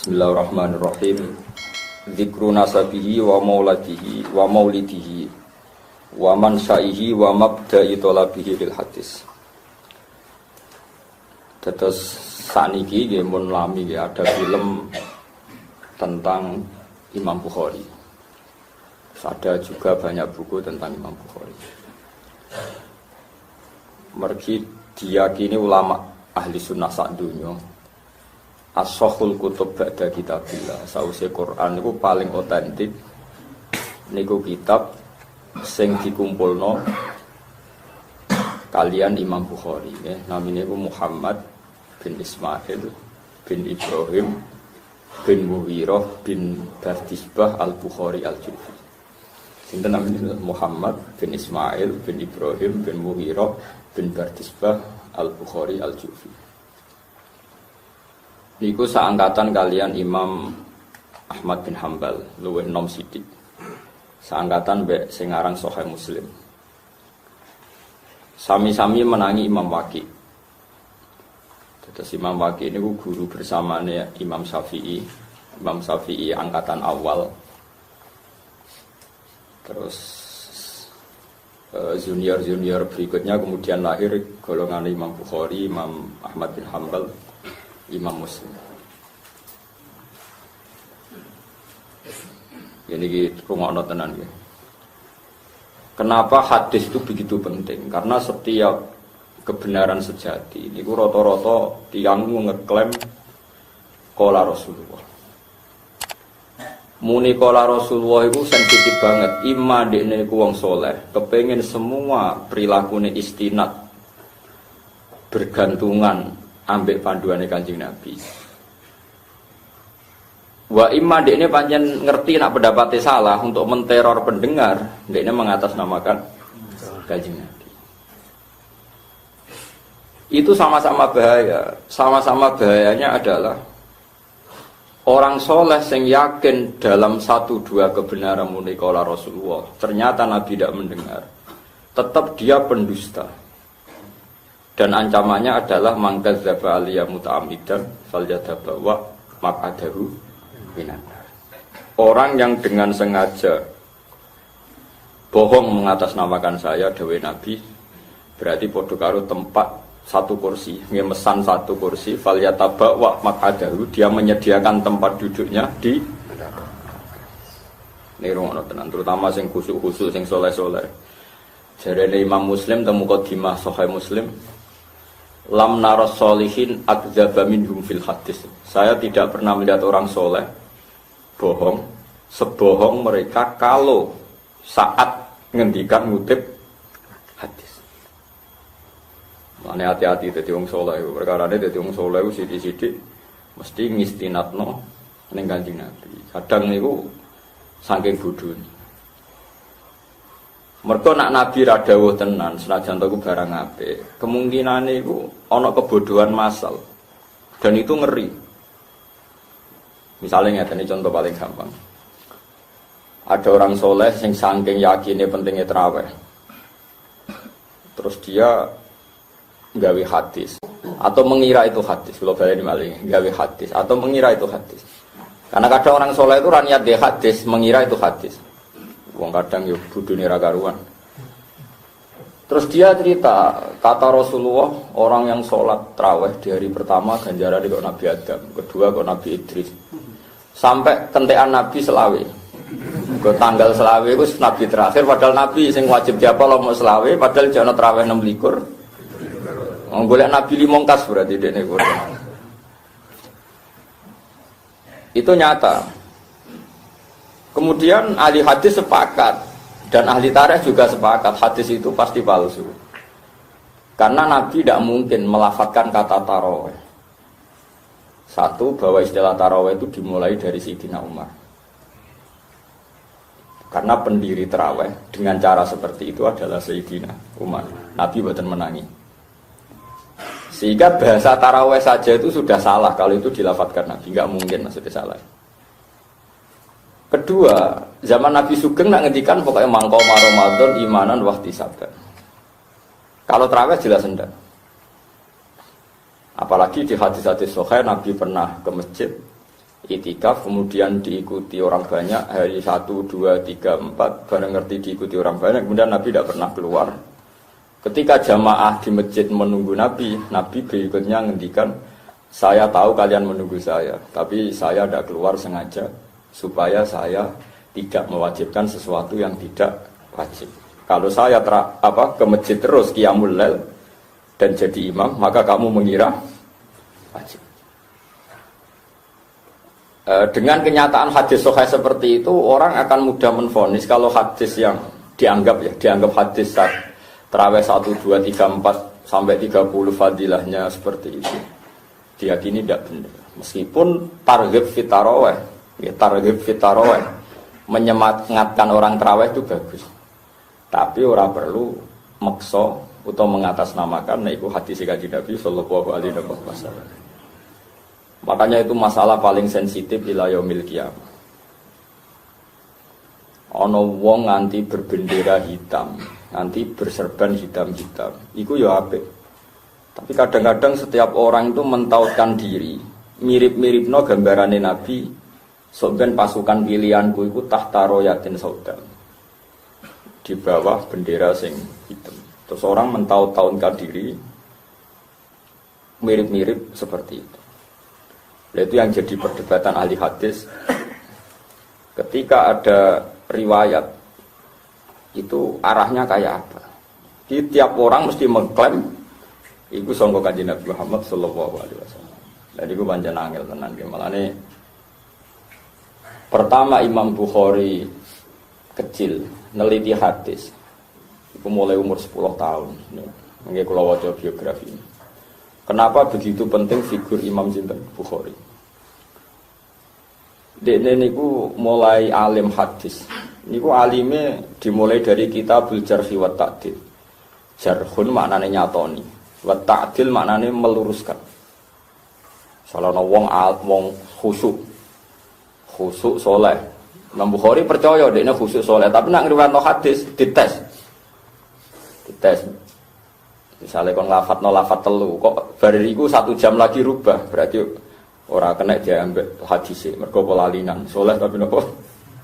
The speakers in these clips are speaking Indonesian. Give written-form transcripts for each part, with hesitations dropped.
Bismillahirrahmanirrahim. Dzikru nasabihi wa mauladihi wa maulidihi wa mansaihi wa mabda'i talabihi fil hadis. Terus saniki nggih mun lami ada film tentang Imam Bukhari. Ada juga banyak buku tentang Imam Bukhari. Mergi diyakini ulama ahli sunnah sak dunya as-sahul kutub ba'da kitabillah. Sause Quran niku paling otentik niku kitab sing dikumpulno kalian Imam Bukhari nggih. Namine niku Muhammad bin Ismail bin Ibrahim bin Mughirah bin Bardisbah al-Bukhari al-Jufi. Sinten namine Muhammad bin Ismail bin Ibrahim bin Mughirah bin Bardisbah al-Bukhari al-Jufi. Niku seangkatan kalian Imam Ahmad bin Hambal, luwih nom sithik. Seangkatan mbek sing aran Sahih Muslim. Sami-sami menangi Imam Waqi'. Terus Imam Waqi' niku guru bersamane Imam Syafi'i. Imam Syafi'i angkatan awal. Terus junior berikutnya kemudian lahir golongan Imam Bukhari, Imam Ahmad bin Hambal, Imam Muslim. Ini gitu rungokno tenan ya. Kenapa hadis itu begitu penting? Karena setiap kebenaran sejati niku rata-rata tiyang ngeklaim qala Rasulullah. Muni qala Rasulullah itu sensitif banget. Ima dekne iku wong saleh, kepengin semua prilakune istinad bergantungan ambek panduane Kanjeng Nabi. Wa imma dekne pancen ngerti nak pendapatnya salah untuk menteror pendengar, dekne mengatasnamakan Kanjeng Nabi. Itu sama-sama bahaya. Sama-sama bahayanya adalah orang soleh yang yakin dalam satu dua kebenaran muni qala Rasulullah, ternyata Nabi tidak mendengar, tetap dia pendusta. Dan ancamannya adalah mangkadzdzaba aliyya muta'ammidan falyatabawa maq'adahu minan nar. Orang yang dengan sengaja bohong mengatasnamakan saya dawuh Nabi, berarti padha karo tempat satu kursi, ngemesan satu kursi, falyatabawa maq'adahu, dia menyediakan tempat duduknya di nerungono tenan, terutama sing khusuk-khusuk sing soleh-soleh. Jarene Imam Muslim temu Qadimah Sahih Muslim, lam naras solihin akdzaba minhum fil hadis. Saya tidak pernah melihat orang soleh bohong sebohong mereka kalau saat ngendikan ngutip hadis. Mane hati-hati dadi wong soleh, perkarane dadi wong soleh sithik-sithik mesti ngistinatno ning Kanjeng Nabi. Kadang niku saking bodhone. Mergo nak Nabi ra dawuh tenan senajan to barang apik, kemungkinane iku ana kebodohan massal. Dan itu ngeri. Misalnya ngeten contoh paling gampang. Ada orang soleh sing saking yakine pentingnya tarawih. Terus dia nggawe hadis atau mengira itu hadis. Kalau baleni malih nggawe hadis atau mengira itu hadis. Karena kadang orang soleh itu ra niat dia hadis, mengira itu hadis. Wong kadang yo budune ra karuan. Terus dia cerita, kata Rasulullah, orang yang sholat tarawih di hari pertama ganjaran kok Nabi Adam, kedua kok Nabi Idris. Sampai kentekan Nabi selawe. Ke tanggal selawe itu Nabi terakhir, padahal Nabi sing wajib diapal mau selawe, padahal jono tarawih 26. Golek Nabi limongkas berarti dene Quran. Itu nyata. Kemudian ahli hadis sepakat dan ahli tarikh juga sepakat hadis itu pasti palsu. Karena Nabi tidak mungkin melafadzkan kata tarawih. Satu, bahwa istilah tarawih itu dimulai dari Sayyidina Umar. Karena pendiri tarawih dengan cara seperti itu adalah Sayyidina Umar. Nabi mboten menangi. Sehingga bahasa tarawih saja itu sudah salah kalau itu dilafadzkan Nabi, nggak mungkin maksudnya salah. Kedua, zaman Nabi Sugeng nak ngendikan pokoknya mangko Ramadan imanan wahtisaban. Kalau tarawih jelas enggak. Apalagi di hadis-hadis sahih Nabi pernah ke masjid itikaf kemudian diikuti orang banyak hari 1, 2, 3, 4 bareng ngerti diikuti orang banyak kemudian Nabi tidak pernah keluar. Ketika jamaah di masjid menunggu Nabi berikutnya ngendikan, saya tahu kalian menunggu saya, tapi saya tidak keluar sengaja supaya saya tidak mewajibkan sesuatu yang tidak wajib. Kalau saya ke masjid terus qiyamul lail dan jadi imam, maka kamu mengira wajib. Dengan kenyataan hadis sahih seperti itu, orang akan mudah menvonis kalau hadis yang dianggap hadis tarawih 1, 2, 3, 4 sampai 30 fadilahnya seperti itu diyakini tidak benar. Meskipun targhib fit tarawih menyemangatkan orang tarawih itu bagus. Tapi orang perlu maksa atau mengatasnamakan itu hadis Kanjeng Nabi sallallahu alaihi wasallam. Makanya itu masalah paling sensitif ila yaumil qiyamah. Ana wong nganti berbendera hitam, nanti berserban hitam-hitam. Iku ya apik. Tapi kadang-kadang setiap orang itu mentautkan diri, mirip-miripno gambarane Nabi, soben pasukan pilihanku iku tahta royatin saudam. Di bawah bendera sing hitam. Terus orang mentaut-tautkan diri mirip-mirip seperti itu. Itu yang jadi perdebatan ahli hadis. Ketika ada riwayat itu arahnya kayak apa? Di tiap orang mesti mengklaim iku sangka Kanjeng Nabi Muhammad sallallahu alaihi wasallam. Dan iku pancen angel tenan ki. Malane pertama Imam Bukhari kecil neliti hadis. Iku mulai umur 10 tahun. Nggih kula waca biografi. Kenapa begitu penting figur Imam Sinten Bukhari? Dene niku mulai alim hadis. Niku alime dimulai dari kitabul Jarh wa Ta'dil. Jarhun maknane nyatoni, wa Ta'dil maknane meluruskan. Salahna wong khusyuk saleh. Imam Bukhari percaya dekne khusyuk saleh, tapi nek ngriwayatno hadis dites. Misalnya kon lafat telu, kok bariku 1 jam lagi rubah, berarti orang kena dia ambil hadis mergo lalinan, soleh tapi nopo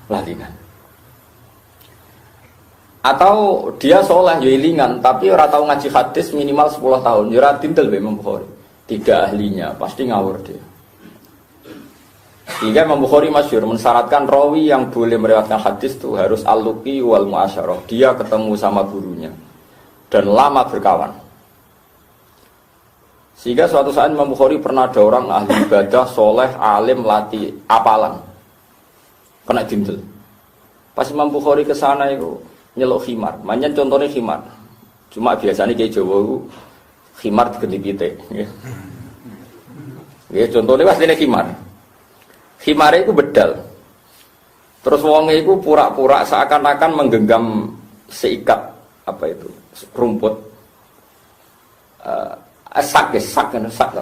lalinan. Atau dia soleh yo ilingan, tapi ora tau ngaji hadis minimal 10 tahun, yo ora tintel Imam Bukhari. Tidak ahlinya, pasti ngawur dia. Sehingga Imam Bukhari masyhur mensyaratkan rawi yang boleh meriwayatkan hadis itu harus al-luqi wal muasyarah. Dia ketemu sama gurunya dan lama berkawan. Sehingga suatu saat Imam Bukhari pernah ada orang ahli ibadah, soleh, alim, latih, apalan kena dintel. Pas Imam Bukhari ke sana itu nyeluk khimar. Manjen contohnya khimar. Cuma biasanya kayak Jawa itu khimar diganti pite. Ya contohnya pastinya khimar. Khimar itu bedal. Terus wongnya itu pura-pura seakan-akan menggenggam seikat rumput. Sak,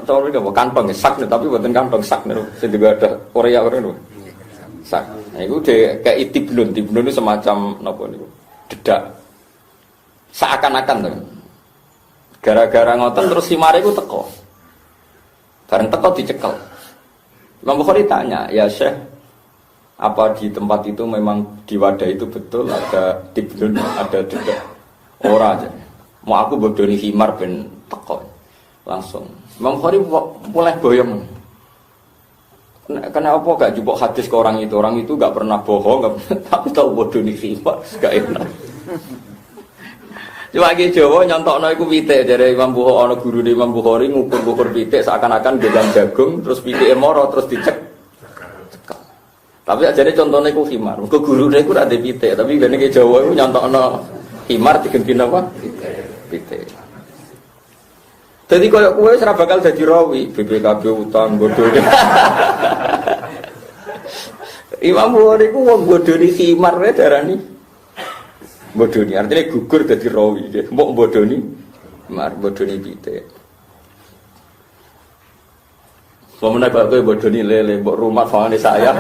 sorry nggak kantong sak, tapi bukan kantong sak nih, juga ada Korea orang itu sak. Nah itu deh kayak tiblun itu semacam nopo nih, dedak. Seakan-akan tuh, gara-gara ngoten terus si mari itu teko, bareng teko dicekel. Imam Bukhari tanya, ya Syekh, apa di tempat itu memang di wadah itu betul ada tiblun, ada dedak? Ora aja, mau aku bodoni himar ben teko. Langsung Imam Bukhari mulai boyong. Kenapa gak jupuk hadis ke orang itu gak pernah bohong, tapi tahu bodoh nih khimar, gak enak. Cuma lagi Jawa nyontokno iku pitik dari Imam Bukhari, ana guru Imam Bukhari ngukur-ngukur pitik seakan-akan gedang jagung, terus pitike moro terus dicek. Tapi ajane contohnya iku khimar. Mergo gurune iku ora ndek pitik, tapi ngene iki Jawa iku nyontokno khimar diganti apa? Pitik. Jadi kalau kue serah bakal jadi rawi, BPKB utang bodoh. Imam Bukhari ku wong bodoh ni khimar darah ni. Bodoh ni artinya gugur jadi rawi. Mau bodoh ni, bodoh ni pite. Pemenang kue bodoh ni lele, bok rumah fangan saya.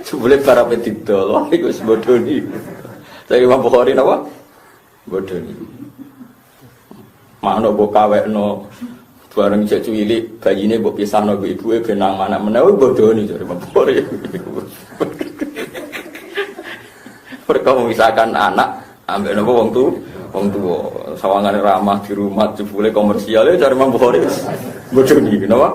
Sebelum para petidol, wah itu bodoh ni. Tapi Imam Bukhari apa? Bodoh ni. Mana bok kawek no bareng cek cilik bayine mbok pisahno mbek ibuke benang mana menawa bodoni jare Imam Bukhari. Mereka memisahkan anak ambek napa wong tuwa. Sawangane ramah di rumah jebule komersial ya cari Imam Bukhari. Bodoni napa?